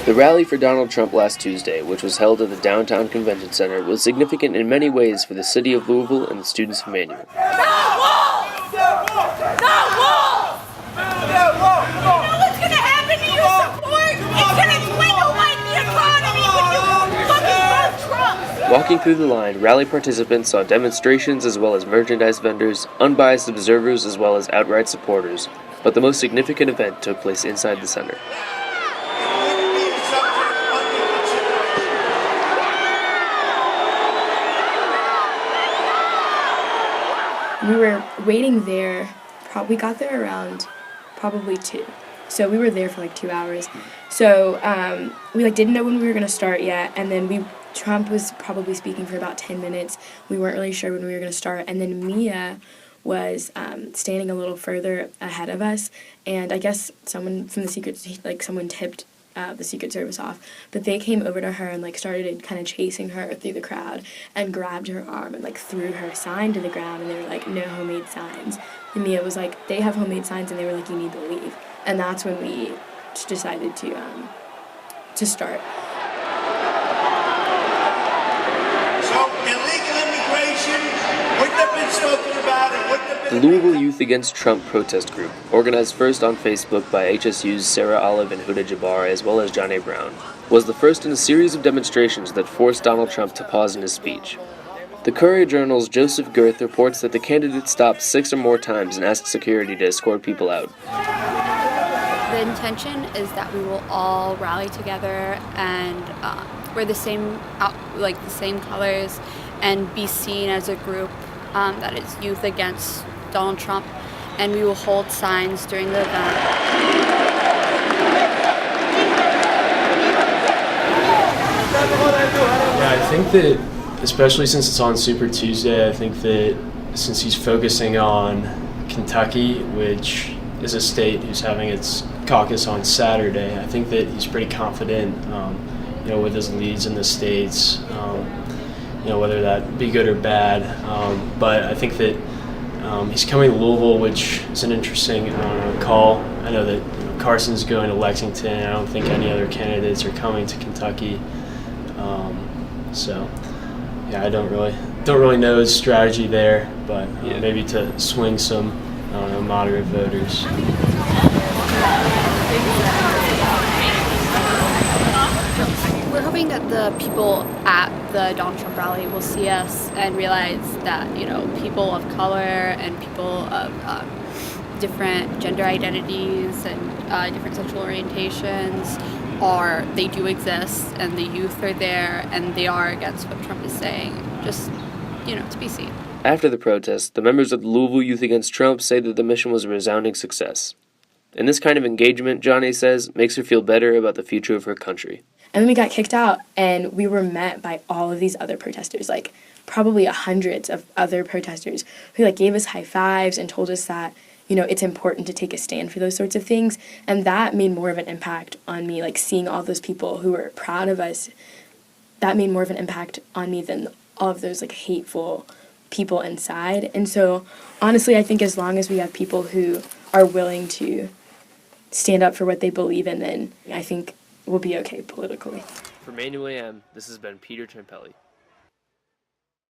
The rally for Donald Trump last Tuesday, which was held at the downtown convention center, was significant in many ways for the city of Louisville and the students of Manual. No walls! No walls! You know what's going to happen to your support? It's going to dwindle like the economy when you fucking vote Trump! Walking through the line, rally participants saw demonstrations as well as merchandise vendors, unbiased observers as well as outright supporters, but the most significant event took place inside the center. We were waiting there, we got there around probably 2. So we were there for like 2 hours. So we didn't know when we were going to start yet, and then Trump was probably speaking for about 10 minutes. We weren't really sure when we were going to start, and then Mia was standing a little further ahead of us, and I guess someone from the someone tipped the Secret Service off, but they came over to her and started kind of chasing her through the crowd and grabbed her arm and threw her sign to the ground, and they were like, no homemade signs. And Mia was like, they have homemade signs, and they were like, you need to leave. And that's when we decided to start. So illegal immigration wouldn't have been spoken about. The Louisville Youth Against Trump protest group, organized first on Facebook by HSU's Sarah Olive and Huda Jabbar as well as John A. Brown, was the first in a series of demonstrations that forced Donald Trump to pause in his speech. The Courier-Journal's Joseph Girth reports that the candidate stopped 6 or more times and asked security to escort people out. The intention is that we will all rally together and wear the same the same colors and be seen as a group that is Youth Against Donald Trump, and we will hold signs during the event. Yeah, I think that, especially since it's on Super Tuesday, I think that since he's focusing on Kentucky, which is a state who's having its caucus on Saturday, I think that he's pretty confident, with his leads in the states, whether that be good or bad. But I think that he's coming to Louisville, which is an interesting call. I know that Carson's going to Lexington. I don't think any other candidates are coming to Kentucky. I don't really know his strategy there, but maybe to swing some moderate voters. We're hoping that the people at the Donald Trump rally will see us and realize that, people of color and people of different gender identities and different sexual orientations they do exist, and the youth are there, and they are against what Trump is saying, just, to be seen. After the protest, the members of the Louisville Youth Against Trump say that the mission was a resounding success. And this kind of engagement, Johnny says, makes her feel better about the future of her country. And then we got kicked out, and we were met by all of these other protesters, probably hundreds of other protesters who gave us high fives and told us that, it's important to take a stand for those sorts of things. And that made more of an impact on me, seeing all those people who were proud of us. That made more of an impact on me than all of those hateful people inside. And so honestly, I think as long as we have people who are willing to stand up for what they believe in, then I think we'll be okay politically. For Manual AM, this has been Peter Trampelli.